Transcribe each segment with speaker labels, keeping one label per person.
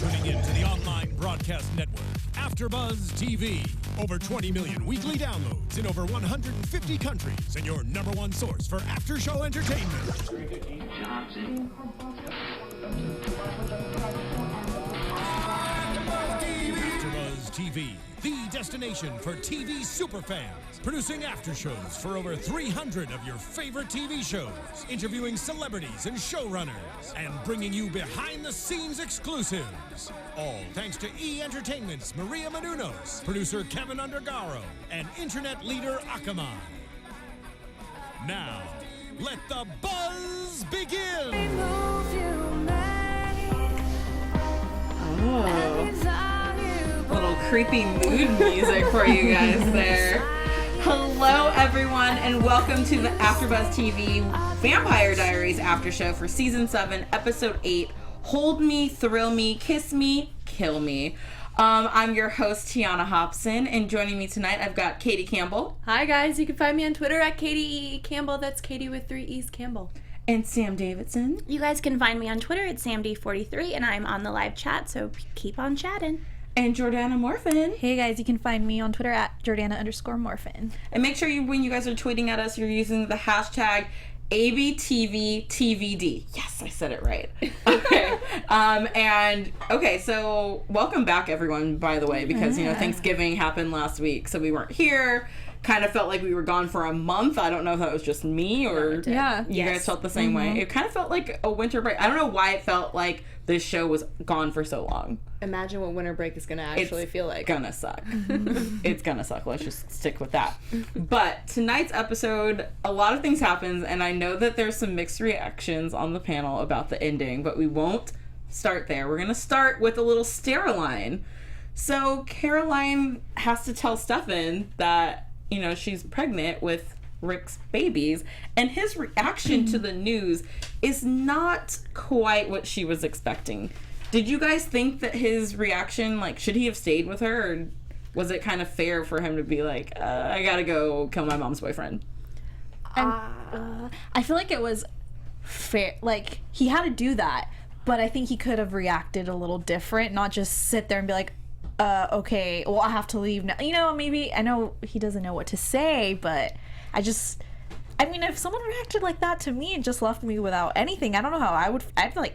Speaker 1: tuning in to the online broadcast network, AFTERBUZZ TV. Over 20 million weekly downloads in over 150 countries, and your number one source for after-show entertainment. AFTERBUZZ TV, the destination for TV superfans. Producing aftershows for over 300 of your favorite TV shows, interviewing celebrities and showrunners, and bringing you behind-the-scenes exclusives. All thanks to E! Entertainment's Maria Menounos, producer Kevin Undergaro, and internet leader Akamai. Now, let the buzz begin!
Speaker 2: Oh, little creepy mood music for you guys there. Hello, everyone, and welcome to the AFTERBUZZ TV Vampire Diaries after show for Season 7, Episode 8, Hold Me, Thrill Me, Kiss Me, Kill Me. I'm your host, Tiona Hobson, and joining me tonight, I've got Katie Campbell.
Speaker 3: Hi, guys. You can find me on Twitter at Katie Campbell. That's Katie with 3 E's Campbell.
Speaker 2: And Sam Davidson.
Speaker 4: You guys can find me on Twitter at SamD43, and I'm on the live chat, so keep on chatting.
Speaker 2: And Jordana Morfin.
Speaker 5: Hey guys, you can find me on Twitter at Jordana_Morfin.
Speaker 2: And make sure when you guys are tweeting at us, you're using the hashtag ABTVTVD. Yes, I said it right. Okay. So welcome back, everyone, by the way, because, Thanksgiving happened last week, so we weren't here. Kind of felt like we were gone for a month. I don't know if that was just me or you guys felt the same way. It kind of felt like a winter break. I don't know why it felt like this show was gone for so long.
Speaker 3: Imagine what winter break is going to actually feel like.
Speaker 2: It's gonna suck. It's gonna suck. Let's just stick with that. But tonight's episode, a lot of things happen, and I know that there's some mixed reactions on the panel about the ending, but we won't start there. We're gonna start with a little Caroline. So Caroline has to tell Stefan that she's pregnant with Rick's babies, and his reaction to the news is not quite what she was expecting. Did you guys think that his reaction, should he have stayed with her, or was it kind of fair for him to be like, I gotta go kill my mom's boyfriend?
Speaker 5: I feel like it was fair. He had to do that, but I think he could have reacted a little different, not just sit there and be like, okay, well, I have to leave now. Maybe, I know he doesn't know what to say, but if someone reacted like that to me and just left me without anything, I don't know how I'd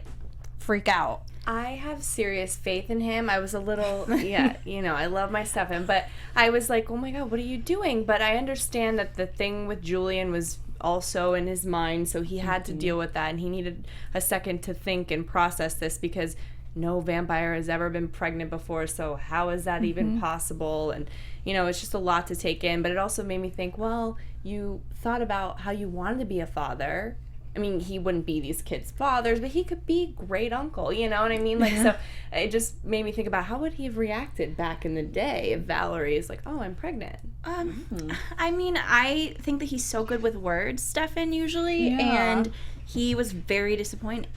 Speaker 5: freak out.
Speaker 3: I have serious faith in him. I was a little, I love my Stefan, but I was like, oh my God, what are you doing? But I understand that the thing with Julian was also in his mind, so he had to deal with that, and he needed a second to think and process this, because no vampire has ever been pregnant before, so how is that even possible? And, it's just a lot to take in, but it also made me think, well, you thought about how you wanted to be a father. I mean, he wouldn't be these kids' fathers, but he could be great uncle, you know what I mean? So it just made me think about how would he have reacted back in the day if Valerie is like, oh, I'm pregnant.
Speaker 4: I think that he's so good with words, Stefan, usually, and he was very disappointing.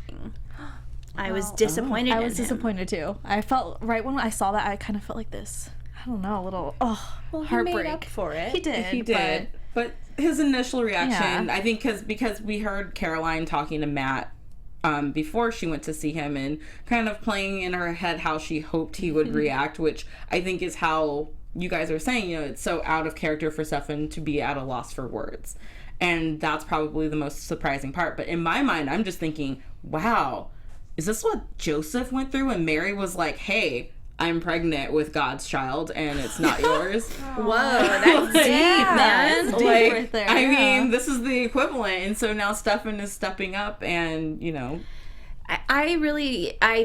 Speaker 4: I was disappointed in him.
Speaker 5: I was disappointed too. I felt, right when I saw that, I kind of felt like this, I don't know, a little, heartbreak.
Speaker 3: He made up for it.
Speaker 5: He did.
Speaker 2: But his initial reaction, I think, because we heard Caroline talking to Matt before she went to see him, and kind of playing in her head how she hoped he would react, which I think is how you guys are saying, it's so out of character for Stefan to be at a loss for words. And that's probably the most surprising part. But in my mind, I'm just thinking, wow, is this what Joseph went through when Mary was like, hey, I'm pregnant with God's child and it's not yours?
Speaker 4: Whoa, that's deep, man.
Speaker 5: That's deep right there.
Speaker 2: I mean, this is the equivalent. And so now Stefan is stepping up and,
Speaker 4: I've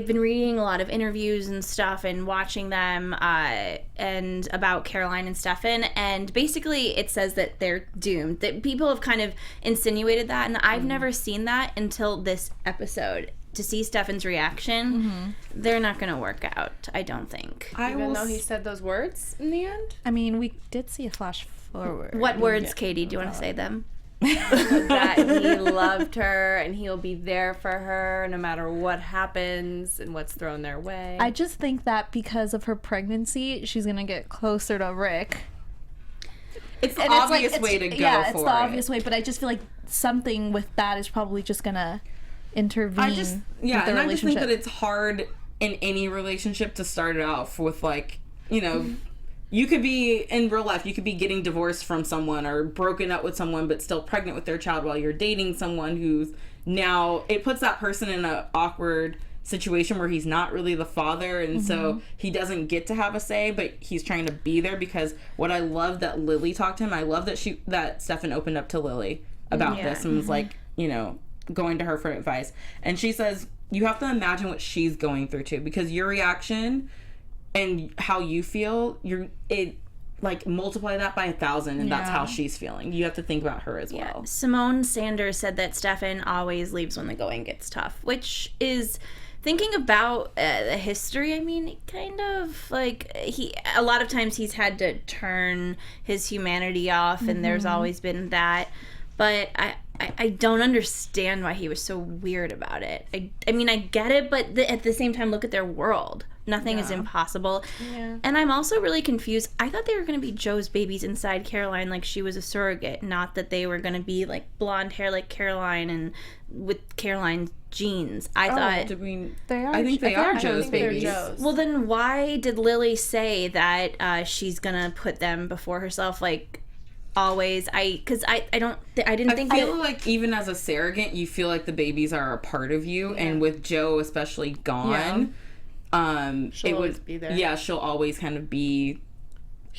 Speaker 4: been reading a lot of interviews and stuff and watching them and about Caroline and Stefan, and basically it says that they're doomed. That people have kind of insinuated that, and I've never seen that until this episode. To see Stefan's reaction, they're not going to work out, I don't think.
Speaker 3: Even though he said those words in the end?
Speaker 5: I mean, we did see a flash forward.
Speaker 4: What words, Katie? Do you want to say them?
Speaker 3: That he loved her and he'll be there for her no matter what happens and what's thrown their way.
Speaker 5: I just think that because of her pregnancy, she's going to get closer to Rick.
Speaker 2: It's the obvious way to go for it.
Speaker 5: Yeah, it's the obvious way, but I just feel like something with that is probably just going to intervene with the relationship.
Speaker 2: I just think that it's hard in any relationship to start it off with, like, you know, you could be, in real life, you could be getting divorced from someone or broken up with someone but still pregnant with their child while you're dating someone who's now, it puts that person in an awkward situation where he's not really the father, and so he doesn't get to have a say, but he's trying to be there. Because what I love that Lily talked to him, I love that Stefan opened up to Lily about this and was like, you know, going to her for advice. And she says, you have to imagine what she's going through too, because your reaction and how you feel, multiply that by 1,000, and that's how she's feeling. You have to think about her as well.
Speaker 4: Simone Sanders said that Stefan always leaves when the going gets tough, which is, thinking about the history, I mean, kind of like a lot of times he's had to turn his humanity off, and there's always been that. But I don't understand why he was so weird about it. I mean, I get it, but at the same time, look at their world. Nothing is impossible. Yeah. And I'm also really confused. I thought they were going to be Joe's babies inside Caroline, like she was a surrogate, not that they were going to be like blonde hair like Caroline and with Caroline's genes. I thought...
Speaker 2: I think they are Joe's babies.
Speaker 4: Well, then why did Lily say that she's going to put them before herself, like... always? I feel
Speaker 2: like even as a surrogate, you feel like the babies are a part of you, and with Joe especially gone,
Speaker 3: she'll always be there.
Speaker 2: Yeah, she'll always kind of be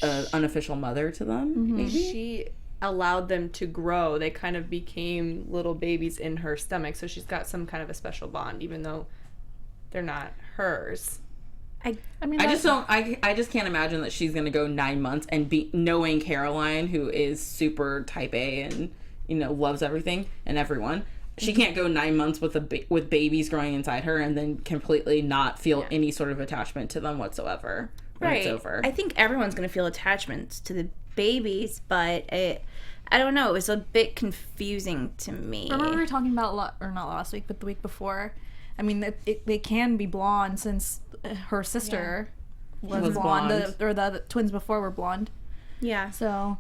Speaker 2: an unofficial mother to them. Maybe
Speaker 3: she allowed them to grow. They kind of became little babies in her stomach, so she's got some kind of a special bond, even though they're not hers.
Speaker 2: I just can't imagine that she's gonna go 9 months and be knowing Caroline, who is super type A and, you know, loves everything and everyone. She can't go 9 months with with babies growing inside her and then completely not feel any sort of attachment to them whatsoever.
Speaker 4: Right.
Speaker 2: It's over.
Speaker 4: I think everyone's gonna feel attachments to the babies, but I don't know. It was a bit confusing to me.
Speaker 5: Remember we were talking about not last week, but the week before. I mean, they can be blonde since her sister was blonde. The twins before were blonde.
Speaker 4: Yeah.
Speaker 5: So,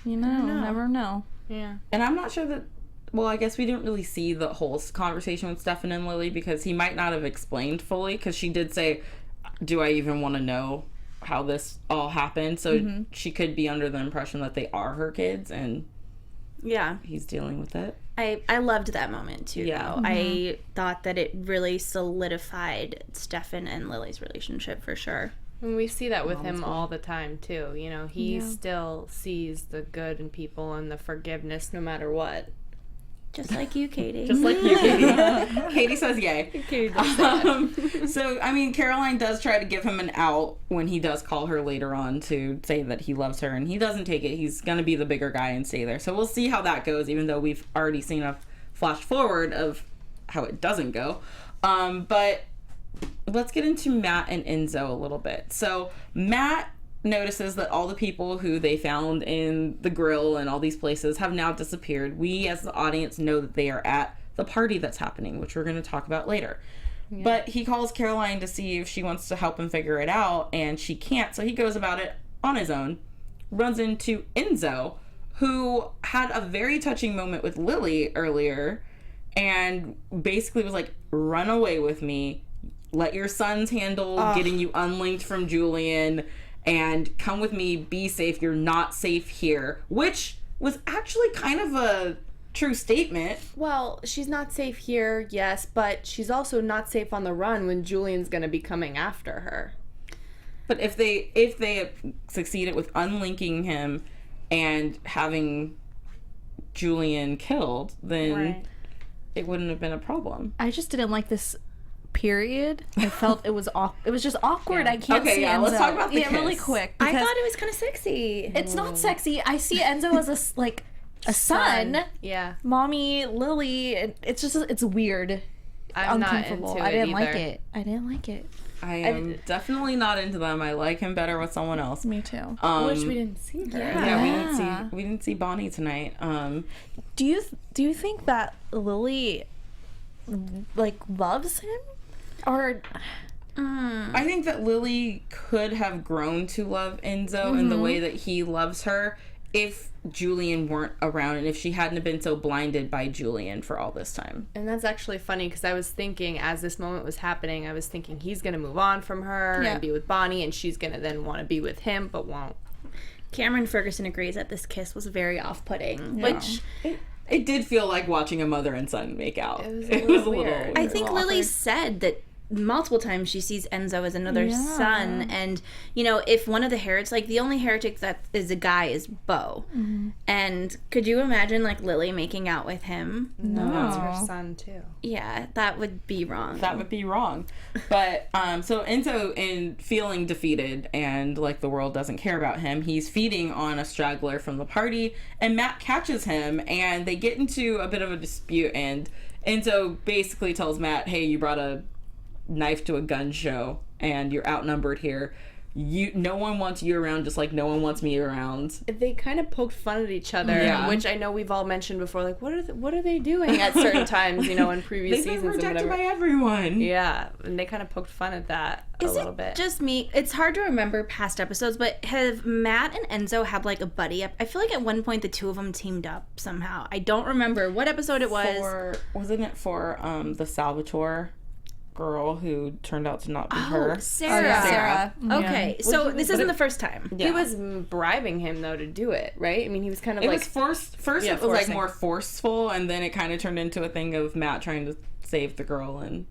Speaker 5: you know, never know.
Speaker 3: Yeah.
Speaker 2: And I'm not sure that... Well, I guess we didn't really see the whole conversation with Stefan and Lily because he might not have explained fully, because she did say, do I even want to know how this all happened? So she could be under the impression that they are her kids, and he's dealing with it.
Speaker 4: I loved that moment too, though. I thought that it really solidified Stefan and Lily's relationship for sure.
Speaker 3: And we see that with him all the time too. You know, he still sees the good in people and the forgiveness no matter what.
Speaker 4: Just like you, Katie.
Speaker 2: Just like you, Katie. Katie says yay.
Speaker 3: Katie does that.
Speaker 2: So, I mean, Caroline does try to give him an out when he does call her later on to say that he loves her, and he doesn't take it. He's going to be the bigger guy and stay there. So we'll see how that goes, even though we've already seen a flash forward of how it doesn't go. But let's get into Matt and Enzo a little bit. So Matt notices that all the people who they found in the grill and all these places have now disappeared. We as the audience know that they are at the party that's happening, which we're going to talk about later. Yeah. But he calls Caroline to see if she wants to help him figure it out, and she can't, so he goes about it on his own, runs into Enzo, who had a very touching moment with Lily earlier and basically was like, run away with me, let your sons handle getting you unlinked from Julian, and come with me, be safe, you're not safe here. Which was actually kind of a true statement.
Speaker 3: Well, she's not safe here, yes, but she's also not safe on the run when Julian's going to be coming after her.
Speaker 2: But if they succeeded with unlinking him and having Julian killed, then it wouldn't have been a problem.
Speaker 5: I just didn't like this period. I felt it was just awkward. I can't see Enzo.
Speaker 2: Let's talk about the kiss.
Speaker 5: Really quick.
Speaker 4: I thought it was kind of sexy.
Speaker 5: It's not sexy. I see Enzo as a son.
Speaker 3: Yeah.
Speaker 5: Mommy, Lily. It's just it's weird.
Speaker 3: I'm uncomfortable.
Speaker 5: Not into I didn't like it. I didn't like it.
Speaker 2: I am definitely not into them. I like him better with someone else.
Speaker 5: Me too.
Speaker 3: Which we didn't see her.
Speaker 2: Yeah, we didn't see Bonnie tonight.
Speaker 5: Do you think that Lily loves him? Or
Speaker 2: I think that Lily could have grown to love Enzo in the way that he loves her if Julian weren't around and if she hadn't been so blinded by Julian for all this time.
Speaker 3: And that's actually funny because I was thinking as this moment was happening, I was thinking he's going to move on from her and be with Bonnie, and she's going to then want to be with him but won't.
Speaker 4: Cameron Ferguson agrees that this kiss was very off-putting, which...
Speaker 2: It did feel like watching a mother and son make out.
Speaker 3: It was a little weird.
Speaker 4: I think Lily said that multiple times she sees Enzo as another son, and if one of the heretics, like the only heretic that is a guy is Beau, and could you imagine like Lily making out with him?
Speaker 3: No, that's her son too.
Speaker 4: Yeah, that would be wrong.
Speaker 2: But so Enzo, in feeling defeated and like the world doesn't care about him, he's feeding on a straggler from the party, and Matt catches him and they get into a bit of a dispute, and Enzo basically tells Matt, hey, you brought a knife to a gun show and you're outnumbered here. No one wants you around, just like no one wants me around.
Speaker 3: They kind of poked fun at each other, which I know we've all mentioned before. Like, what are they doing at certain times? In previous seasons,
Speaker 2: they've been rejected
Speaker 3: and
Speaker 2: by everyone.
Speaker 3: Yeah, and they kind of poked fun at that a little bit.
Speaker 4: Just me? It's hard to remember past episodes, but have Matt and Enzo had like a buddy up? I feel like at one point the two of them teamed up somehow. I don't remember what episode it was.
Speaker 2: Wasn't it for the Salvatore girl who turned out to not be her?
Speaker 4: Sarah. Okay, so this isn't the first time.
Speaker 3: He was bribing him though to do it, right? I mean, he was kind of
Speaker 2: was first it was like more forceful, and then it kind of turned into a thing of Matt trying to save the girl, and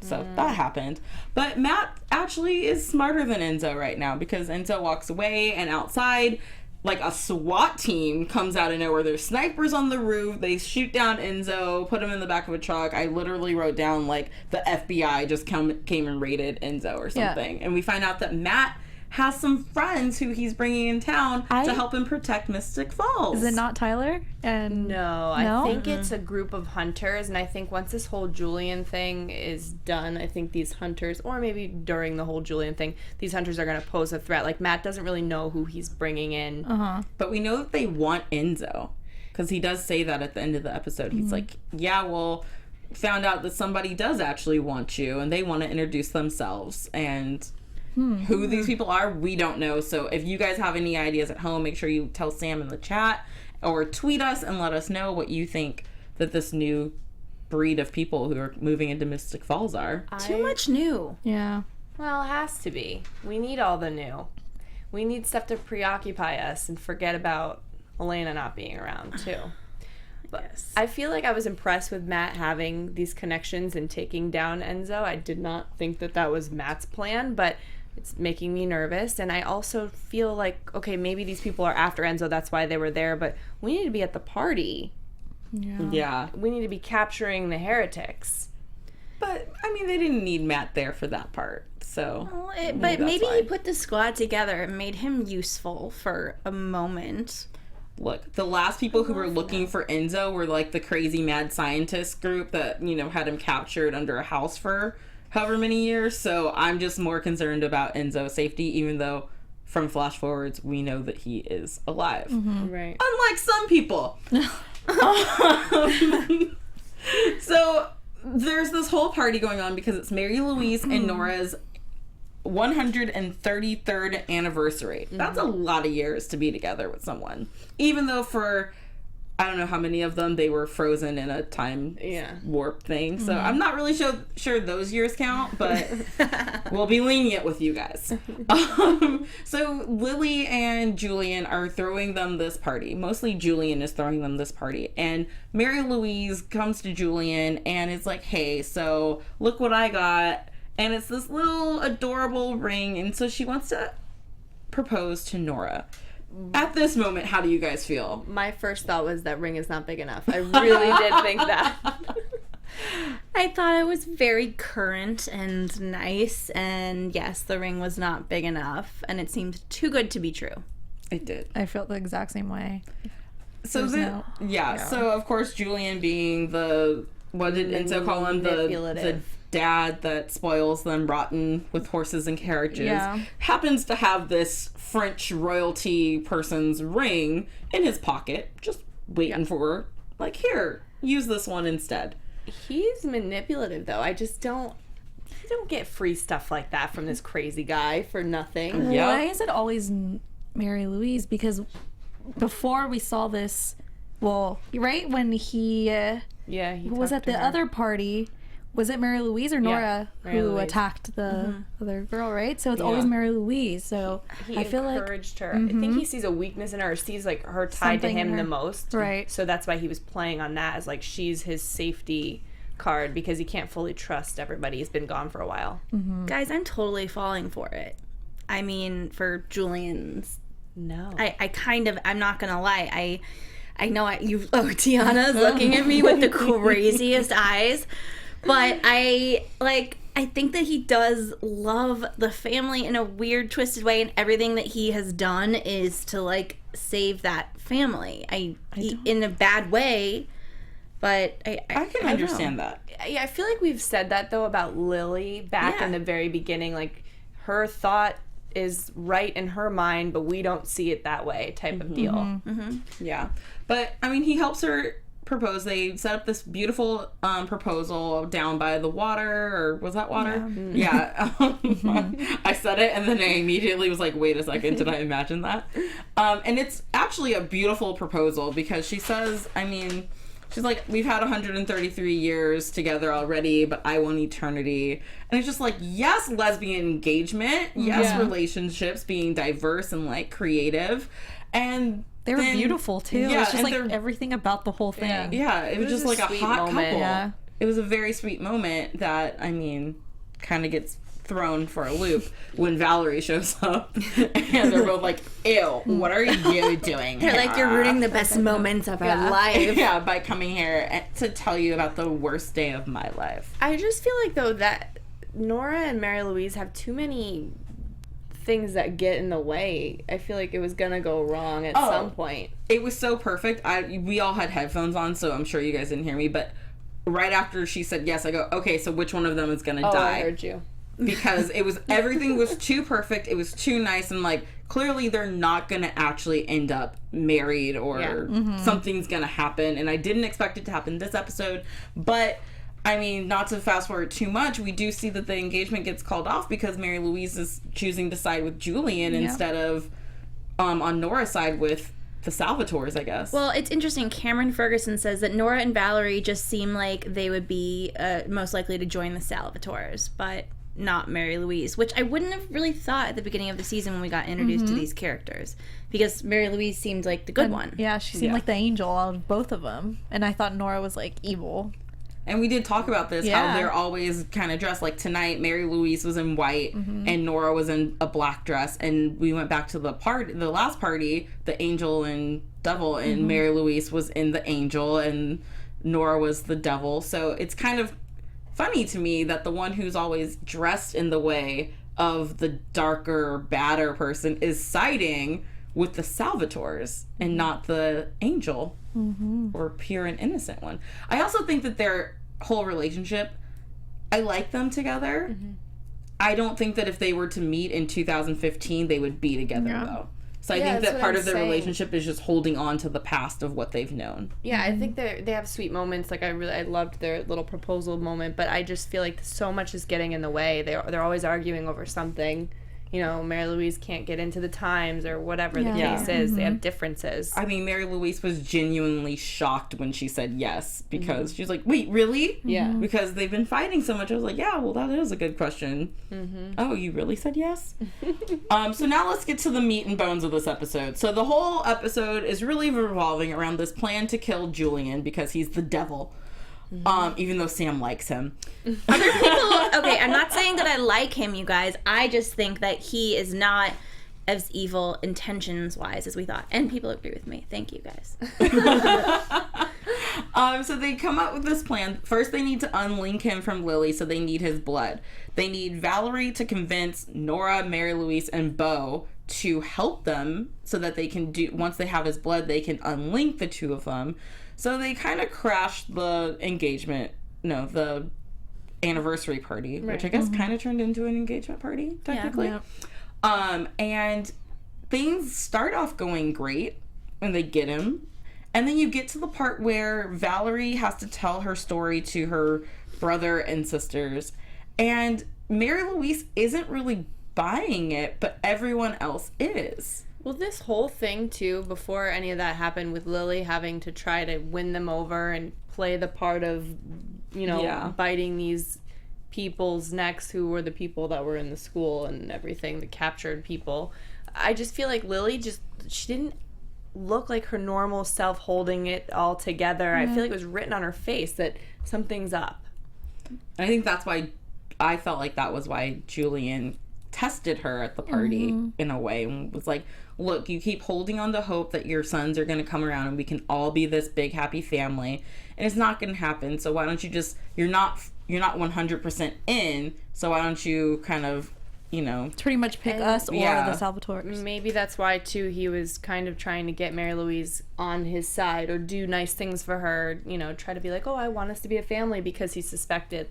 Speaker 2: so that happened. But Matt actually is smarter than Enzo right now, because Enzo walks away, and outside like a SWAT team comes out of nowhere. There's snipers on the roof. They shoot down Enzo, put him in the back of a truck. I literally wrote down like the FBI just came and raided Enzo or something. Yeah. And we find out that Matt has some friends who he's bringing in town to help him protect Mystic Falls.
Speaker 5: Is it not Tyler?
Speaker 3: No, I think it's a group of hunters, and I think once this whole Julian thing is done, I think these hunters, or maybe during the whole Julian thing, these hunters are going to pose a threat. Like, Matt doesn't really know who he's bringing in.
Speaker 2: But we know that they want Enzo, because he does say that at the end of the episode. He's like, yeah, well, found out that somebody does actually want you, and they want to introduce themselves, and... Who these people are, we don't know. So if you guys have any ideas at home, make sure you tell Sam in the chat or tweet us and let us know what you think that this new breed of people who are moving into Mystic Falls are.
Speaker 4: Too much new.
Speaker 5: Yeah.
Speaker 3: Well, it has to be. We need all the new. We need stuff to preoccupy us and forget about Elena not being around, too. But yes. I feel like I was impressed with Matt having these connections and taking down Enzo. I did not think that was Matt's plan, but it's making me nervous. And I also feel like, okay, maybe these people are after Enzo, that's why they were there, but we need to be at the party.
Speaker 2: Yeah.
Speaker 3: We need to be capturing the heretics.
Speaker 2: But, I mean, they didn't need Matt there for that part, so...
Speaker 4: Well, but maybe he put the squad together and made him useful for a moment.
Speaker 2: Look, the last people who were looking for Enzo were, like, the crazy mad scientist group that, had him captured under a house for however many years, so I'm just more concerned about Enzo's safety, even though from flash forwards we know that he is alive.
Speaker 3: Right.
Speaker 2: Unlike some people. So there's this whole party going on because it's Mary Louise and Nora's 133rd anniversary. That's a lot of years to be together with someone. Even though for... I don't know how many of them they were frozen in a time warp thing. So I'm not really sure those years count, but we'll be lenient with you guys. So Lily and Julian are throwing them this party. Mostly Julian is throwing them this party. And Mary Louise comes to Julian and is like, hey, so look what I got. And it's this little adorable ring. And so she wants to propose to Nora. At this moment, how do you guys feel?
Speaker 3: My first thought was that ring is not big enough. I really did think that.
Speaker 4: I thought it was very current and nice, and yes, the ring was not big enough, and it seemed too good to be true.
Speaker 2: It did.
Speaker 5: I felt the exact same way.
Speaker 2: So so of course Julian being the, what did Enzo call him? The dad that spoils them rotten with horses and carriages, happens to have this French royalty person's ring in his pocket, just waiting for, like, here, use this one instead.
Speaker 3: He's manipulative, though. I just don't get free stuff like that from this crazy guy for nothing.
Speaker 5: Why is it always Mary Louise, because before we saw this, well, right when he
Speaker 3: he
Speaker 5: was
Speaker 3: talked
Speaker 5: at
Speaker 3: to
Speaker 5: the
Speaker 3: her.
Speaker 5: other party, was it Mary Louise or Nora
Speaker 3: Mary
Speaker 5: who
Speaker 3: Louise.
Speaker 5: attacked the other girl, right? So it's
Speaker 2: Yeah.
Speaker 5: always Mary Louise. So
Speaker 3: He
Speaker 5: I feel like
Speaker 3: encouraged her. I think he sees a weakness in her, or sees like her tied
Speaker 5: Something
Speaker 3: to
Speaker 5: in
Speaker 3: him the
Speaker 5: her.
Speaker 3: most.
Speaker 5: Right.
Speaker 3: So that's why he was playing on that as like she's his safety card, because he can't fully trust everybody. He's been gone for a while.
Speaker 4: Guys, I'm totally falling for it. I mean, for Julian's.
Speaker 3: No.
Speaker 4: I kind of, I'm not gonna lie. I know Tiana's looking at me with the craziest eyes. But I think that he does love the family in a weird, twisted way, and everything that he has done is to, like, save that family. In a bad way, but I
Speaker 2: can understand that.
Speaker 3: Yeah, I feel like we've said that though about Lily back in the very beginning. Like, her thought is right in her mind, but we don't see it that way type of deal.
Speaker 2: Yeah. But, I mean, he helps her propose. They set up this beautiful proposal down by the water, or was that water? Yeah. I said it, and then I immediately was like, wait a second, did I imagine that? And it's actually a beautiful proposal, because she says, I mean, she's like, we've had 133 years together already, but I want eternity. And it's just like, yes, lesbian engagement. Yes, relationships being diverse and, like, creative. And
Speaker 5: they were beautiful too.
Speaker 2: Yeah,
Speaker 5: It's just
Speaker 2: and
Speaker 5: like everything about the whole thing.
Speaker 2: Yeah, it was just like a
Speaker 3: sweet
Speaker 2: hot
Speaker 3: moment.
Speaker 2: couple.
Speaker 5: Yeah.
Speaker 2: It was a very sweet moment that, I mean, kind of gets thrown for a loop when Valerie shows up and they're both like, ew, what are you doing
Speaker 4: They're like, you're ruining the best moments of our life.
Speaker 2: Yeah, by coming here to tell you about the worst day of my life.
Speaker 3: I just feel like though that Nora and Mary Louise have too many things that get in the way. I feel like it was gonna go wrong at some point.
Speaker 2: It was so perfect. We all had headphones on, so I'm sure you guys didn't hear me, but right after she said yes, I go, okay, so which one of them is gonna die?
Speaker 3: I heard you.
Speaker 2: Because it was, everything was too perfect, it was too nice, and like, clearly they're not gonna actually end up married, or something's gonna happen, and I didn't expect it to happen this episode, but I mean, not to fast forward too much, we do see that the engagement gets called off because Mary Louise is choosing to side with Julian instead of on Nora's side with the Salvatores, I guess.
Speaker 4: Well, it's interesting. Cameron Ferguson says that Nora and Valerie just seem like they would be most likely to join the Salvatores, but not Mary Louise, which I wouldn't have really thought at the beginning of the season when we got introduced to these characters, because Mary Louise seemed like the good one.
Speaker 5: Yeah, she seemed like the angel out of both of them, and I thought Nora was like evil.
Speaker 2: And we did talk about this, how they're always kind of dressed. Like tonight, Mary Louise was in white and Nora was in a black dress. And we went back to the last party, the angel and devil, and Mary Louise was in the angel and Nora was the devil. So it's kind of funny to me that the one who's always dressed in the way of the darker, badder person is siding with the Salvatores and not the angel or pure and innocent one. I also think that their whole relationship, I like them together. I don't think that if they were to meet in 2015, they would be together though. So I think
Speaker 3: that's
Speaker 2: that
Speaker 3: what
Speaker 2: part
Speaker 3: I'm
Speaker 2: of their
Speaker 3: saying.
Speaker 2: relationship is just holding on to the past of what they've known.
Speaker 3: Yeah, I think they have sweet moments. Like I loved their little proposal moment, but I just feel like so much is getting in the way. They're always arguing over something. You know, Mary Louise can't get into the Times or whatever the case is. They have differences.
Speaker 2: I mean, Mary Louise was genuinely shocked when she said yes, because she was like, wait, really?
Speaker 3: Yeah.
Speaker 2: Because they've been fighting so much. I was like, yeah, well, that is a good question. Oh, you really said yes? So now let's get to the meat and bones of this episode. So the whole episode is really revolving around this plan to kill Julian because he's the devil. Even though Sam likes him.
Speaker 4: Other people, okay, I'm not saying that I like him, you guys. I just think that he is not as evil intentions-wise as we thought. And people agree with me. Thank you, guys.
Speaker 2: So they come up with this plan. First, they need to unlink him from Lily, so they need his blood. They need Valerie to convince Nora, Mary Louise, and Beau to help them so that they can once they have his blood, they can unlink the two of them. So they kind of crashed the the anniversary party, which I guess kind of turned into an engagement party, technically. Yeah. And things start off going great when they get him. And then you get to the part where Valerie has to tell her story to her brother and sisters. And Mary Louise isn't really buying it, but everyone else is.
Speaker 3: Well, this whole thing, too, before any of that happened, with Lily having to try to win them over and play the part of, biting these people's necks who were the people that were in the school and everything, the captured people. I just feel like Lily she didn't look like her normal self holding it all together. I feel like it was written on her face that something's up.
Speaker 2: I think that's why I felt like that was why Julian tested her at the party in a way, and was like, look, you keep holding on to hope that your sons are going to come around and we can all be this big happy family, and it's not going to happen. So why don't you just, you're not 100% in, so why don't you kind of,
Speaker 5: pretty much pick us or the Salvatores.
Speaker 3: Maybe that's why, too, he was kind of trying to get Mary Louise on his side or do nice things for her, try to be like, oh, I want us to be a family, because he suspected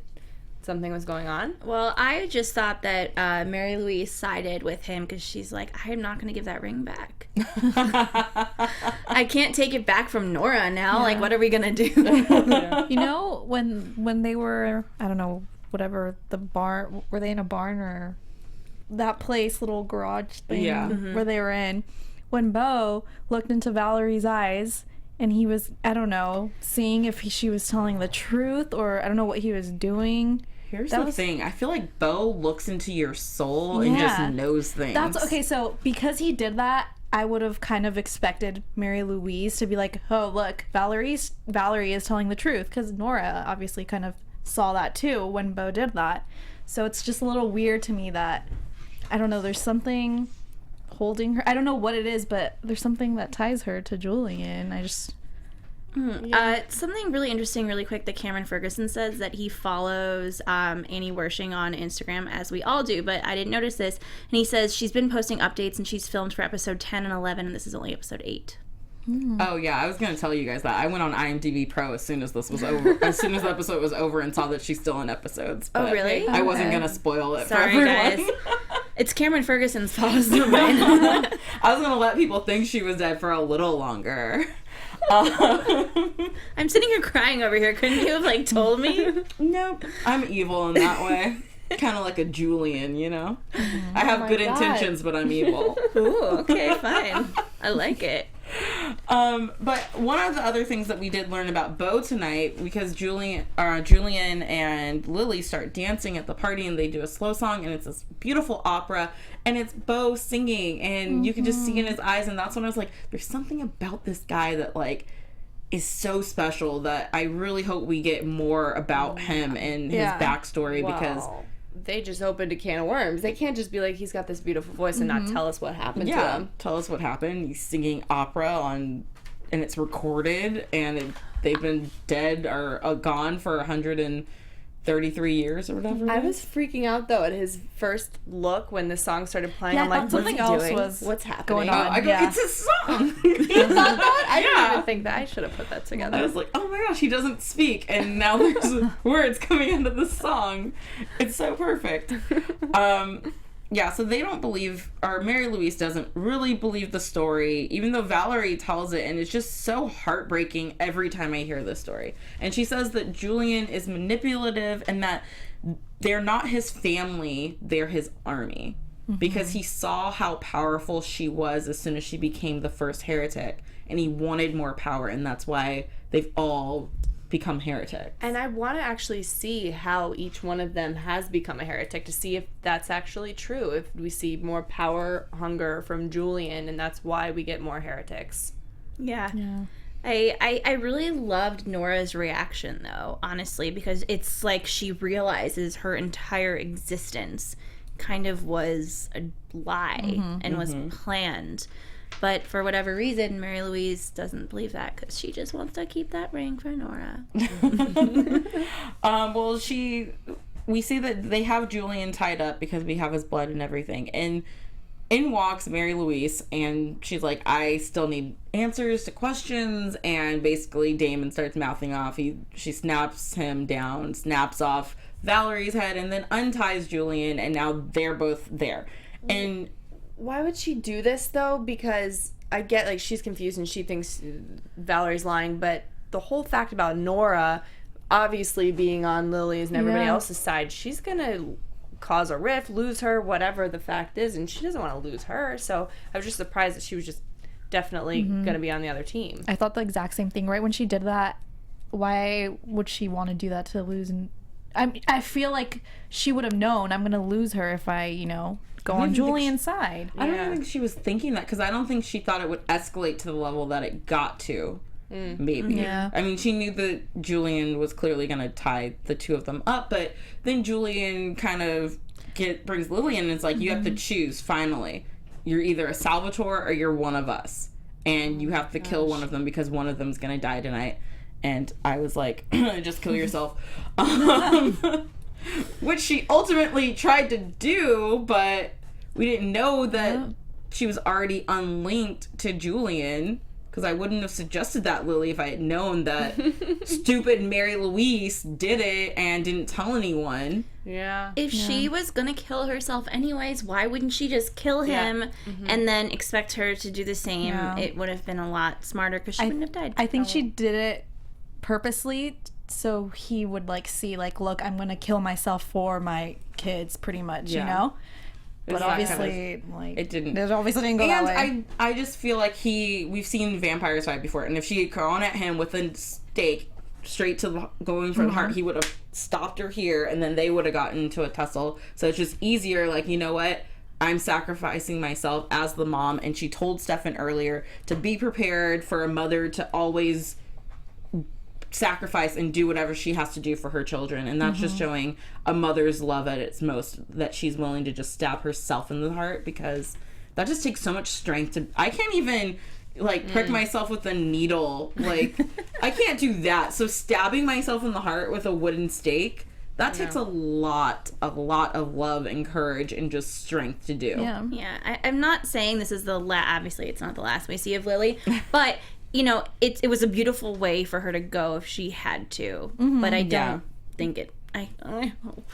Speaker 3: something was going on.
Speaker 4: Well, I just thought that Mary Louise sided with him because she's like, I'm not going to give that ring back. I can't take it back from Nora now. Yeah. Like, what are we going to do?
Speaker 5: When they were, I don't know, whatever, the barn, were they in a barn or that place, little garage thing where they were in, when Beau looked into Valerie's eyes and he was, I don't know, seeing if she was telling the truth, or I don't know what he was doing.
Speaker 2: Here's the thing. I feel like Beau looks into your soul and just knows things.
Speaker 5: That's okay. So because he did that, I would have kind of expected Mary Louise to be like, oh, look, Valerie is telling the truth, because Nora obviously kind of saw that too when Beau did that. So it's just a little weird to me that, I don't know, there's something holding her. I don't know what it is, but there's something that ties her to Julian. I just...
Speaker 4: something really interesting really quick that Cameron Ferguson says, that he follows Annie Wershing on Instagram, as we all do, but I didn't notice this, and he says she's been posting updates and she's filmed for episode 10 and 11, and this is only episode 8.
Speaker 2: Oh yeah, I was gonna tell you guys that I went on IMDb Pro as soon as this was over, as soon as the episode was over, and saw that she's still in episodes. But
Speaker 4: oh really?
Speaker 2: I wasn't gonna spoil it.
Speaker 4: Sorry,
Speaker 2: for everyone.
Speaker 4: guys. It's Cameron Ferguson's fault.
Speaker 2: I was gonna let people think she was dead for a little longer.
Speaker 4: I'm sitting here crying over here. Couldn't you have told me?
Speaker 2: Nope. I'm evil in that way. Kind of like a Julian, I have good intentions, but I'm evil.
Speaker 4: Ooh, okay, fine. I like it.
Speaker 2: But one of the other things that we did learn about Beau tonight, because Julian and Lily start dancing at the party, and they do a slow song, and it's this beautiful opera, and it's Beau singing, and you can just see in his eyes, and that's when I was like, there's something about this guy that is so special, that I really hope we get more about him and his backstory, because
Speaker 3: they just opened a can of worms. They can't just be like, he's got this beautiful voice and not tell us what happened to him.
Speaker 2: Tell us what happened. He's singing opera and it's recorded, and they've been dead or gone for 133 years or whatever.
Speaker 3: I was freaking out though at his first look when the song started playing. I'm like,
Speaker 5: something else was
Speaker 3: what's happening
Speaker 5: going on.
Speaker 2: It's a song.
Speaker 3: You thought that? I didn't even think that. I should have put that together.
Speaker 2: I was like, oh my gosh, he doesn't speak, and now there's words coming into the song. It's so perfect. So they don't believe, or Mary Louise doesn't really believe the story, even though Valerie tells it, and it's just so heartbreaking every time I hear this story. And she says that Julian is manipulative and that they're not his family, they're his army. Because he saw how powerful she was as soon as she became the first heretic, and he wanted more power, and that's why they've all become heretics.
Speaker 3: And I want to actually see how each one of them has become a heretic, to see if that's actually true, if we see more power hunger from Julian, and that's why we get more heretics.
Speaker 4: Yeah. I really loved Nora's reaction, though, honestly, because it's like she realizes her entire existence kind of was a lie and was planned. But for whatever reason, Mary Louise doesn't believe that, because she just wants to keep that ring for Nora.
Speaker 2: We see that they have Julian tied up because we have his blood and everything. And in walks Mary Louise, and she's like, I still need answers to questions. And basically Damon starts mouthing off. She snaps him down, snaps off Valerie's head, and then unties Julian, and now they're both there. And
Speaker 3: why would she do this, though? Because I get, she's confused and she thinks Valerie's lying, but the whole fact about Nora obviously being on Lily's and everybody else's side, she's gonna cause a rift, lose her, whatever the fact is, and she doesn't want to lose her. So I was just surprised that she was just definitely going to be on the other team.
Speaker 5: I thought the exact same thing. Right when she did that, why would she want to do that to lose? And I feel like she would have known I'm going to lose her if I, go on Julian's side.
Speaker 2: I don't even think she was thinking that, because I don't think she thought it would escalate to the level that it got to. Maybe.
Speaker 5: Yeah.
Speaker 2: I mean, she knew that Julian was clearly going to tie the two of them up, but then Julian kind of brings Lily in and it's like, you have to choose, finally. You're either a Salvatore or you're one of us. And you have to kill one of them because one of them's going to die tonight. And I was like, just kill yourself. Which she ultimately tried to do, but we didn't know that she was already unlinked to Julian. Because I wouldn't have suggested that, Lily, if I had known that stupid Mary Louise did it and didn't tell anyone.
Speaker 3: Yeah.
Speaker 4: If she was gonna kill herself anyways, why wouldn't she just kill him and then expect her to do the same?
Speaker 5: Yeah.
Speaker 4: It would have been a lot smarter because she wouldn't have died.
Speaker 5: I think she did it purposely so he would see look, I'm gonna kill myself for my kids, pretty much, But obviously,
Speaker 2: it didn't.
Speaker 5: It obviously didn't go that way.
Speaker 2: And I just feel like we've seen vampires fight before, and if she had gone at him with a stake straight to going for the heart, he would have stopped her here, and then they would have gotten into a tussle. So it's just easier, you know what? I'm sacrificing myself as the mom, and she told Stefan earlier to be prepared for a mother to always sacrifice and do whatever she has to do for her children, and that's just showing a mother's love at its most, that she's willing to just stab herself in the heart, because that just takes so much strength to I can't even prick myself with a needle, I can't do that. So stabbing myself in the heart with a wooden stake, that takes a lot of love and courage and just strength to do.
Speaker 4: I'm not saying this is the obviously it's not the last we see of Lily, but it was a beautiful way for her to go if she had to. But I don't think it. I hope.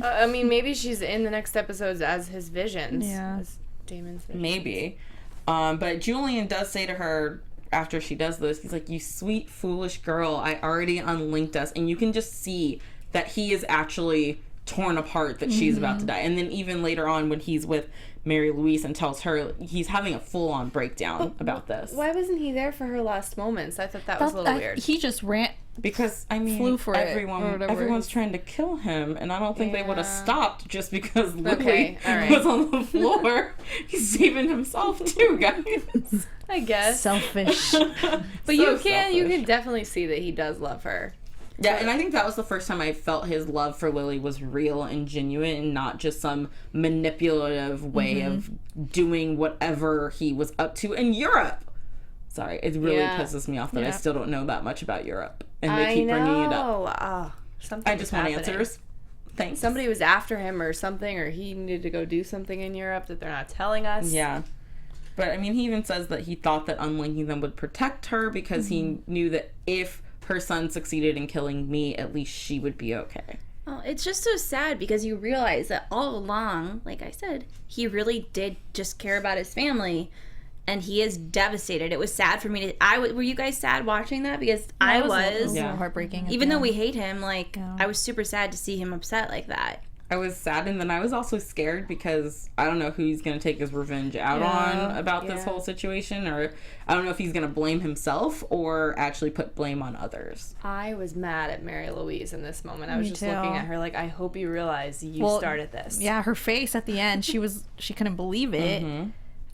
Speaker 3: I mean, maybe she's in the next episodes as his visions.
Speaker 5: Yeah.
Speaker 3: As Damon's visions.
Speaker 2: Maybe. But Julian does say to her after she does this, he's like, you sweet, foolish girl, I already unlinked us. And you can just see that he is actually torn apart, that she's about to die. And then even later on when he's with Mary Louise and tells her, he's having a full-on breakdown about this.
Speaker 3: Why wasn't he there for her last moments? I thought that was a little weird.
Speaker 5: He just ran.
Speaker 2: Because,
Speaker 5: flew for
Speaker 2: everyone's trying to kill him, and I don't think they would have stopped just because Lily
Speaker 3: right.
Speaker 2: was on the floor. He's saving himself too, guys.
Speaker 3: I guess.
Speaker 5: Selfish.
Speaker 3: But you can definitely see that he does love her.
Speaker 2: Yeah, and I think that was the first time I felt his love for Lily was real and genuine, and not just some manipulative way of doing whatever he was up to in Europe. Sorry, it really pisses me off that I still don't know that much about Europe, and they keep bringing it up.
Speaker 3: Something
Speaker 2: I just want answers. Thanks.
Speaker 3: Somebody was after him or something, or he needed to go do something in Europe that they're not telling us.
Speaker 2: Yeah. But, I mean, he even says that he thought that unlinking them would protect her because he knew that if her son succeeded in killing me, at least she would be okay.
Speaker 4: Well, it's just so sad because you realize that all along, like I said, he really did just care about his family, and he is devastated. It was sad for me to... were you guys sad watching that? Because I was.
Speaker 5: It was heartbreaking.
Speaker 4: Even though we hate him, I was super sad to see him upset like that.
Speaker 2: I was sad, and then I was also scared because I don't know who he's going to take his revenge out on about this whole situation, or I don't know if he's going to blame himself or actually put blame on others.
Speaker 3: I was mad at Mary Louise in this moment. I was just looking at her like, I hope you realize you started this.
Speaker 5: Yeah, her face at the end, she couldn't believe it.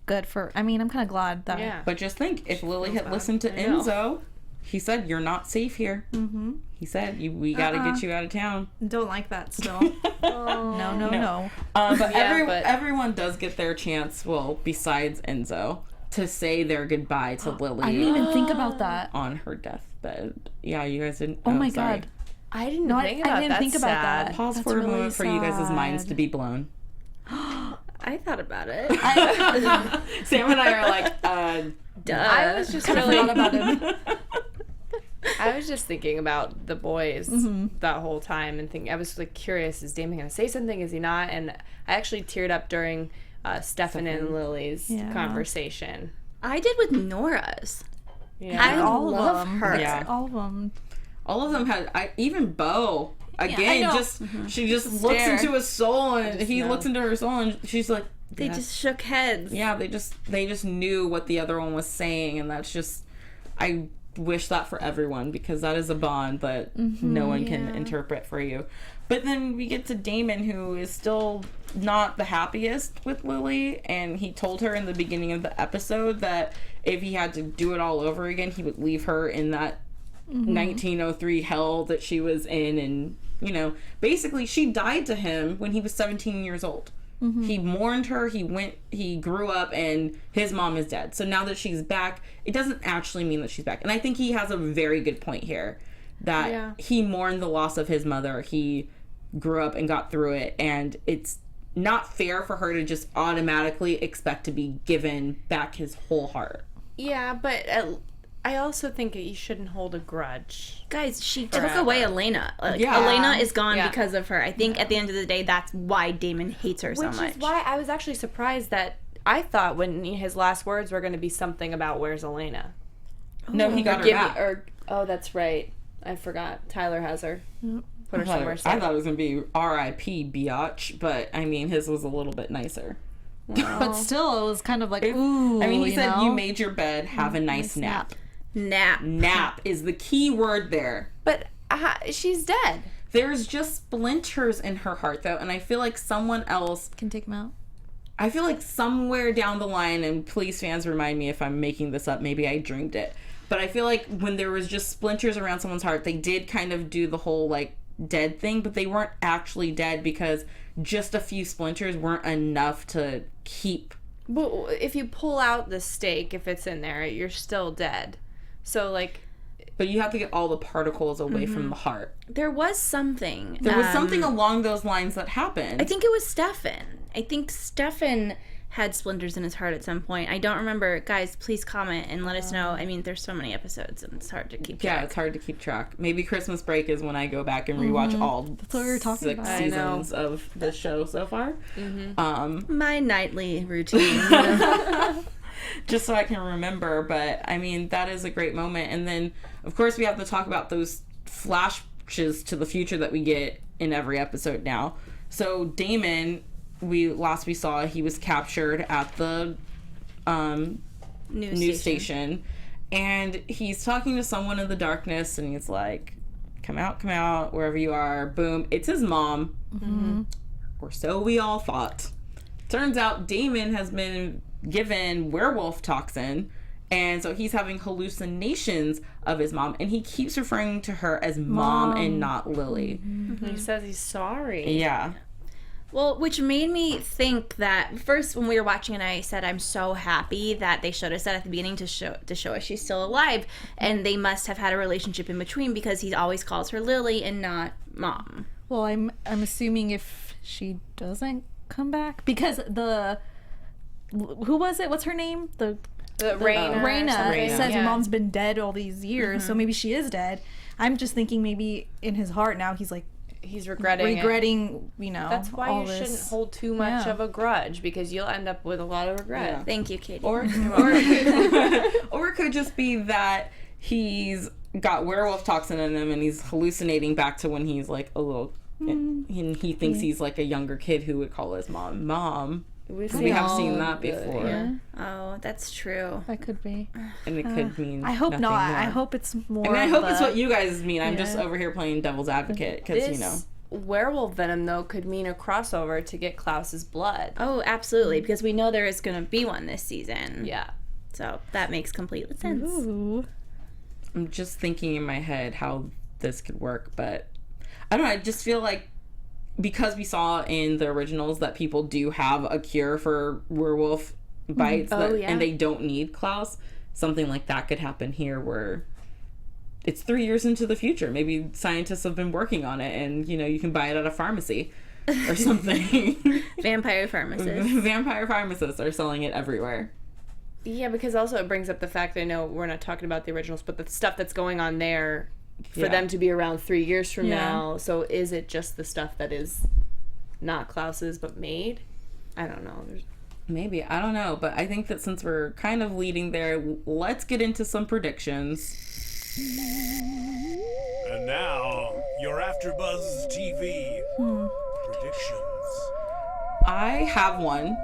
Speaker 5: Good for... I mean, I'm kind of glad that...
Speaker 3: Yeah.
Speaker 2: But just think, if Lily had listened to Enzo... He said, you're not safe here. He said, we got to get you out of town.
Speaker 5: Don't like that still. No.
Speaker 2: But everyone does get their chance, well, besides Enzo, to say their goodbye to Lily.
Speaker 5: I didn't even think about that.
Speaker 2: On her deathbed. Yeah, you guys didn't...
Speaker 5: Oh my God.
Speaker 3: I didn't think about that.
Speaker 2: Pause for a moment for you guys' minds to be blown.
Speaker 4: I thought about it.
Speaker 2: Sam and I are like,
Speaker 4: duh.
Speaker 3: I was just
Speaker 5: really thought about him.
Speaker 3: I was just thinking about the boys that whole time and thinking, I was curious, is Damon going to say something? Is he not? And I actually teared up during Stefan and Lily's conversation.
Speaker 4: I did with Nora's.
Speaker 3: Yeah.
Speaker 4: I
Speaker 5: all
Speaker 4: love
Speaker 5: of them.
Speaker 4: her.
Speaker 2: Yeah.
Speaker 5: All of them.
Speaker 2: All of them had, even Bo again, she just looks into his soul, and he looks into her soul, and she's like,
Speaker 4: they just shook heads.
Speaker 2: Yeah, they just knew what the other one was saying, and that's just, I wish that for everyone, because that is a bond that no one can interpret for you. But then we get to Damon, who is still not the happiest with Lily, and he told her in the beginning of the episode that if he had to do it all over again, he would leave her in that 1903 hell that she was in. And, you know, basically she died to him when he was 17 years old. He mourned her, he grew up, and his mom is dead. So now that she's back, it doesn't actually mean that she's back. And I think he has a very good point here, that he mourned the loss of his mother. He grew up and got through it, and it's not fair for her to just automatically expect to be given back his whole heart.
Speaker 3: Yeah, but I also think that you shouldn't hold a grudge.
Speaker 4: Guys, she took away Elena. Elena is gone because of her. I think at the end of the day, that's why Damon hates her so much.
Speaker 3: Which is why I was actually surprised that I thought when his last words were going to be something about where's Elena.
Speaker 2: No, he got her back.
Speaker 3: Oh, that's right. I forgot. Tyler has her. Put her somewhere safe.
Speaker 2: I thought it was going to be R.I.P. biatch, but I mean, his was a little bit nicer.
Speaker 5: Well, but still, it was kind of like, ooh.
Speaker 2: I mean, he said, you made your bed, have a nice nap. Nap is the key word there.
Speaker 3: But she's dead.
Speaker 2: There's just splinters in her heart, though, and I feel like someone else
Speaker 5: can take them out.
Speaker 2: I feel like somewhere down the line, and please fans remind me if I'm making this up, maybe I dreamed it, but I feel like when there was just splinters around someone's heart, they did kind of do the whole like dead thing, but they weren't actually dead because just a few splinters weren't enough to keep.
Speaker 3: But if you pull out the steak, if it's in there, you're still dead. So, like...
Speaker 2: But you have to get all the particles away from the heart.
Speaker 4: There was something.
Speaker 2: There was something along those lines that happened.
Speaker 4: I think it was Stefan. I think Stefan had splinters in his heart at some point. I don't remember. Guys, please comment and let us know. I mean, there's so many episodes, and it's hard to keep track.
Speaker 2: Yeah, it's hard to keep track. Maybe Christmas break is when I go back and rewatch all 6 seasons of the show so far.
Speaker 4: My nightly routine.
Speaker 2: Just so I can remember. But, I mean, that is a great moment. And then, of course, we have to talk about those flashes to the future that we get in every episode now. So, Damon... we saw he was captured at the news station, and he's talking to someone in the darkness, and he's like, come out wherever you are. Boom, it's his mom. Or so we all thought. Turns out Damon has been given werewolf toxin, and so he's having hallucinations of his mom, and he keeps referring to her as mom and not Lily.
Speaker 3: He says he's sorry.
Speaker 2: Yeah.
Speaker 4: Well, which made me think that first when we were watching, and I said I'm so happy that they showed us that at the beginning to show us she's still alive, and they must have had a relationship in between because he always calls her Lily and not mom.
Speaker 5: Well, I'm assuming if she doesn't come back, because who was it? What's her name? The Raina says your mom's been dead all these years, so maybe she is dead. I'm just thinking maybe in his heart now he's like.
Speaker 3: He's regretting,
Speaker 5: you know.
Speaker 3: That's why you shouldn't hold too much of a grudge, because you'll end up with a lot of regret.
Speaker 4: Yeah. Thank you, Katie.
Speaker 2: Or it could just be that he's got werewolf toxin in him and he's hallucinating back to when he's like a little, and he thinks he's like a younger kid who would call his mom. We have seen that before.
Speaker 4: Yeah. Oh, that's true.
Speaker 5: That could be.
Speaker 2: And it could mean
Speaker 5: I hope not.
Speaker 2: More.
Speaker 5: I hope it's more.
Speaker 2: I mean, I hope it's what you guys mean. I'm just over here playing devil's advocate because, you know.
Speaker 3: Werewolf venom, though, could mean a crossover to get Klaus's blood.
Speaker 4: Oh, absolutely. Because we know there is going to be one this season.
Speaker 3: Yeah.
Speaker 4: So that makes complete sense.
Speaker 5: Ooh.
Speaker 2: I'm just thinking in my head how this could work, but I don't know. I just feel like because we saw in the originals that people do have a cure for werewolf bites and they don't need Klaus, something like that could happen here where it's 3 years into the future. Maybe scientists have been working on it and, you know, you can buy it at a pharmacy or something.
Speaker 4: Vampire pharmacists.
Speaker 2: Vampire pharmacists are selling it everywhere.
Speaker 3: Yeah, because also it brings up the fact, I know we're not talking about the originals, but the stuff that's going on there for them to be around 3 years from now. So is it just the stuff that is not Klaus's but made? I don't know.
Speaker 2: Maybe. I don't know. But I think that since we're kind of leading there, let's get into some predictions.
Speaker 1: And now, your AFTERBUZZ TV predictions.
Speaker 2: I have one,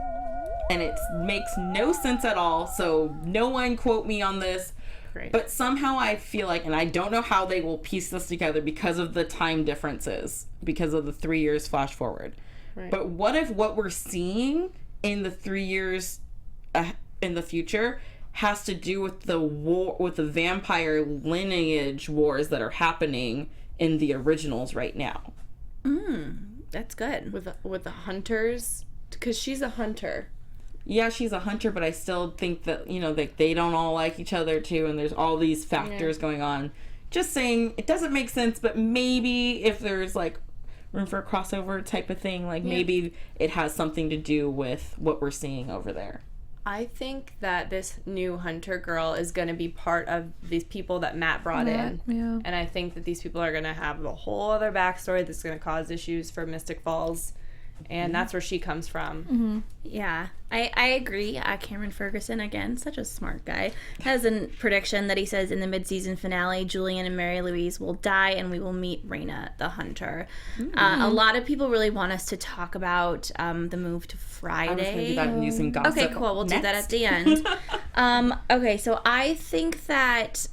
Speaker 2: and it makes no sense at all, so no one quote me on this.
Speaker 3: Great.
Speaker 2: But somehow I feel like, and I don't know how they will piece this together because of the time differences, because of the 3 years flash forward.
Speaker 3: Right.
Speaker 2: But what if what we're seeing in the 3 years in the future has to do with the war, with the vampire lineage wars that are happening in the originals right now?
Speaker 4: That's good.
Speaker 3: With the hunters, because she's a hunter.
Speaker 2: Yeah, she's a hunter, but I still think that, you know, they don't all like each other too, and there's all these factors going on. Just saying, it doesn't make sense, but maybe if there's like room for a crossover type of thing, like maybe it has something to do with what we're seeing over there.
Speaker 3: I think that this new hunter girl is going to be part of these people that Matt brought in.
Speaker 5: Yeah.
Speaker 3: And I think that these people are going to have a whole other backstory that's going to cause issues for Mystic Falls. And that's where she comes from.
Speaker 4: Yeah, I agree. Cameron Ferguson, again, such a smart guy, has a prediction that he says in the mid-season finale, Julian and Mary Louise will die and we will meet Raina the Hunter. A lot of people really want us to talk about the move to Friday.
Speaker 2: I was going to do that in news and gossip.
Speaker 4: Okay, cool. We'll do that at the end. Okay, so I think that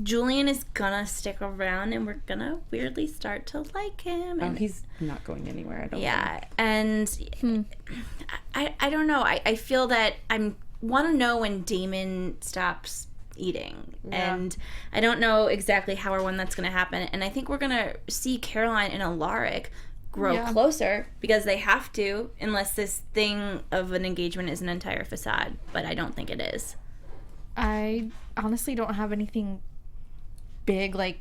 Speaker 4: Julian is gonna stick around and we're gonna weirdly start to like him. And
Speaker 2: He's not going anywhere, I don't think.
Speaker 4: And I don't know. I feel that I want to know when Damon stops eating. And I don't know exactly how or when that's going to happen. And I think we're going to see Caroline and Alaric grow closer because they have to, unless this thing of an engagement is an entire facade. But I don't think it is.
Speaker 5: I honestly don't have anything big. Like,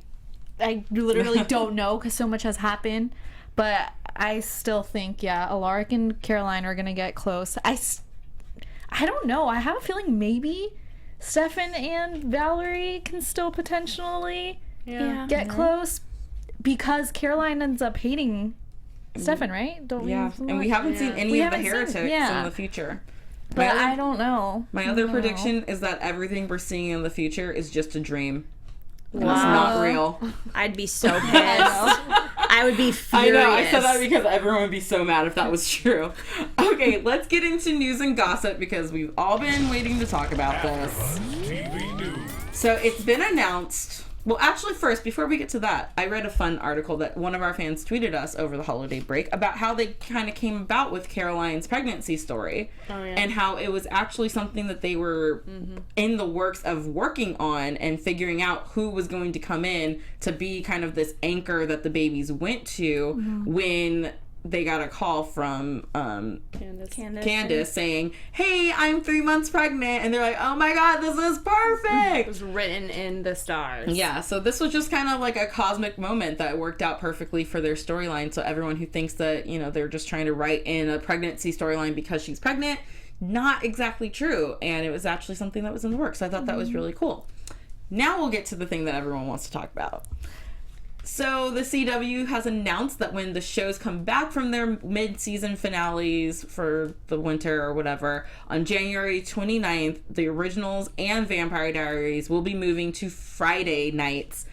Speaker 5: I literally don't know because so much has happened. But I still think, Alaric and Caroline are going to get close. I don't know. I have a feeling maybe Stefan and Valerie can still potentially get close because Caroline ends up hating Stefan, right? Don't we?
Speaker 2: And we haven't seen any of the heretics in the future.
Speaker 5: But I don't know.
Speaker 2: My other prediction is that everything we're seeing in the future is just a dream. And it's not real.
Speaker 4: I'd be so pissed. I would be furious.
Speaker 2: I know, I said that because everyone would be so mad if that was true. Okay, let's get into news and gossip because we've all been waiting to talk about this.
Speaker 1: TV News.
Speaker 2: So it's been announced. Well, actually, first, before we get to that, I read a fun article that one of our fans tweeted us over the holiday break about how they kind of came about with Caroline's pregnancy story and how it was actually something that they were in the works of working on and figuring out who was going to come in to be kind of this anchor that the babies went to when they got a call from Candace saying, "Hey, I'm 3 months pregnant," and they're like, "Oh my god, this is perfect."
Speaker 3: It was written in the stars.
Speaker 2: Yeah, so this was just kind of like a cosmic moment that worked out perfectly for their storyline. So everyone who thinks that, you know, they're just trying to write in a pregnancy storyline because she's pregnant, not exactly true. And it was actually something that was in the works. So I thought that was really cool. Now we'll get to the thing that everyone wants to talk about. So the CW has announced that when the shows come back from their mid-season finales for the winter or whatever, on January 29th, the originals and Vampire Diaries will be moving to Friday nights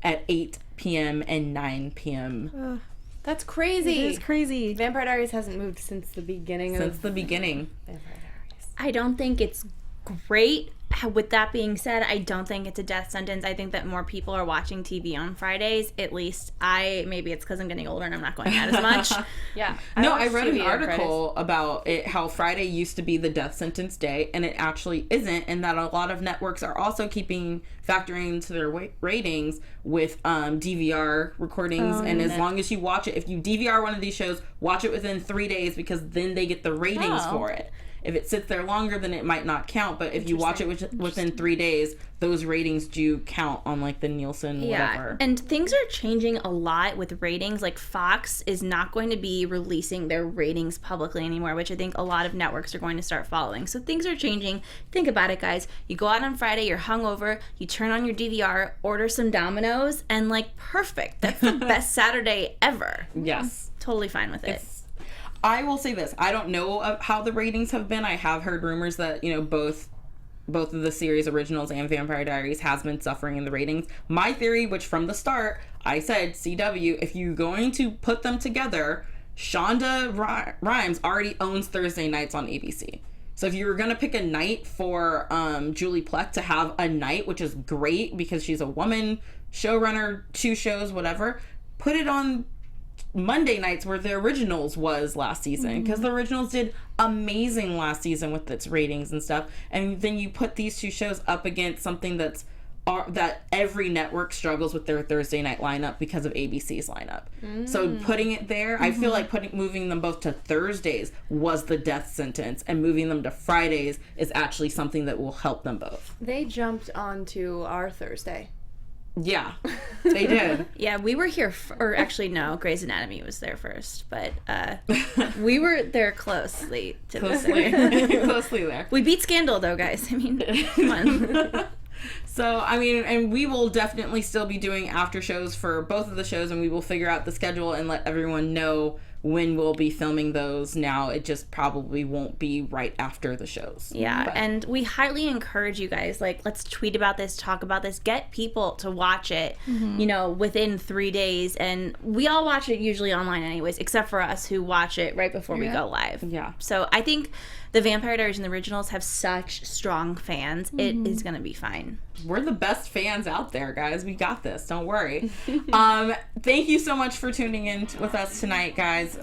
Speaker 2: at 8 p.m. and 9 p.m.
Speaker 3: That's crazy.
Speaker 5: It is crazy.
Speaker 3: Vampire Diaries hasn't moved since the beginning
Speaker 2: Since the beginning.
Speaker 3: Vampire Diaries.
Speaker 4: I don't think it's great. With that being said, I don't think it's a death sentence. I think that more people are watching TV on Fridays. At least maybe it's because I'm getting older and I'm not going out as much.
Speaker 2: I read an article about it, how Friday used to be the death sentence day, and it actually isn't, and that a lot of networks are also factoring into their ratings with DVR recordings, and as long as you watch it, if you DVR one of these shows, watch it within 3 days because then they get the ratings for it. If it sits there longer, then it might not count. But if you watch it within 3 days, those ratings do count on like the Nielsen whatever.
Speaker 4: And things are changing a lot with ratings. Like Fox is not going to be releasing their ratings publicly anymore, which I think a lot of networks are going to start following. So things are changing. Think about it, guys. You go out on Friday, you're hungover, you turn on your DVR, order some Domino's, and like perfect. That's the best Saturday ever.
Speaker 2: Yes.
Speaker 4: Totally fine with it.
Speaker 2: I will say this. I don't know how the ratings have been. I have heard rumors that, you know, both both of the series originals and Vampire Diaries has been suffering in the ratings. My theory, which from the start I said, CW, if you're going to put them together, Shonda Rhimes already owns Thursday nights on ABC. So if you were going to pick a night for Julie Plec to have a night, which is great because she's a woman showrunner, 2 shows, whatever, put it on Monday nights where the originals was last season, because the originals did amazing last season with its ratings and stuff. And then you put these 2 shows up against something that every network struggles with their Thursday night lineup because of ABC's lineup. So putting it there, I feel like moving them both to Thursdays was the death sentence, and moving them to Fridays is actually something that will help them both.
Speaker 3: They jumped onto our Thursday.
Speaker 2: Yeah, they did.
Speaker 4: Yeah, we were here, or actually no, Grey's Anatomy was there first, but we were there closely to
Speaker 2: Closely there.
Speaker 4: We beat Scandal though, guys. I mean, come on.
Speaker 2: So, I mean, and we will definitely still be doing after shows for both of the shows, and we will figure out the schedule and let everyone know when we'll be filming those. Now, it just probably won't be right after the shows.
Speaker 4: Yeah, and we highly encourage you guys, like, let's tweet about this, talk about this, get people to watch it, you know, within 3 days. And we all watch it usually online anyways, except for us who watch it right before we go live.
Speaker 2: Yeah.
Speaker 4: So I think the Vampire Diaries and the originals have such strong fans. It is going to be fine.
Speaker 2: We're the best fans out there, guys. We got this. Don't worry. Thank you so much for tuning in with us tonight, guys.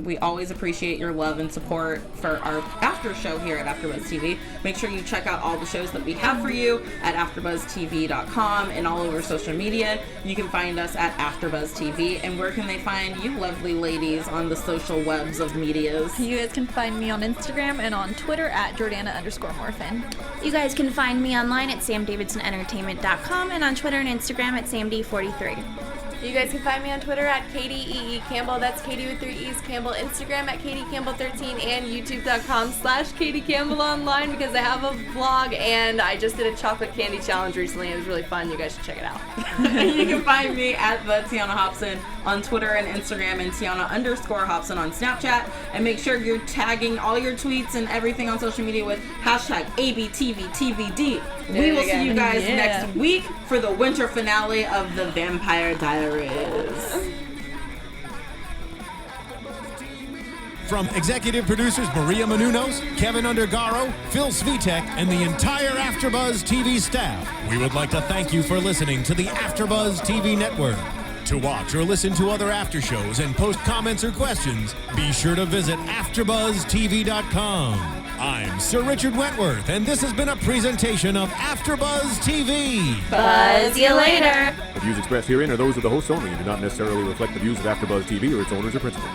Speaker 2: We always appreciate your love and support for our after show here at AfterBuzz TV. Make sure you check out all the shows that we have for you at AfterBuzzTV.com and all over social media. You can find us at AfterBuzz TV. And where can they find you lovely ladies on the social webs of medias?
Speaker 5: You guys can find me on Instagram and on Twitter at Jordana_Morfin.
Speaker 4: You guys can find me online at SamDavidsonEntertainment.com and on Twitter and Instagram at SamD43.
Speaker 3: You guys can find me on Twitter at Katie E. Campbell. That's Katie with 3 E's Campbell. Instagram at Katie Campbell 13 and YouTube.com/Katie Campbell online, because I have a vlog and I just did a chocolate candy challenge recently. It was really fun. You guys should check it out.
Speaker 2: You can find me at the Tiona Hobson on Twitter and Instagram, and Tiona_Hobson on Snapchat. And make sure you're tagging all your tweets and everything on social media with hashtag ABTVTVD. We will see you guys next week for the winter finale of the Vampire Diaries.
Speaker 1: From executive producers Maria Menounos, Kevin Undergaro, Phil Svitek, and the entire AfterBuzz TV staff, we would like to thank you for listening to the AfterBuzz TV network. To watch or listen to other after shows and post comments or questions, be sure to visit AfterBuzzTV.com. I'm Sir Richard Wentworth, and this has been a presentation of AfterBuzz TV.
Speaker 4: Buzz you later.
Speaker 6: The views expressed herein are those of the hosts only and do not necessarily reflect the views of AfterBuzz TV or its owners or principals.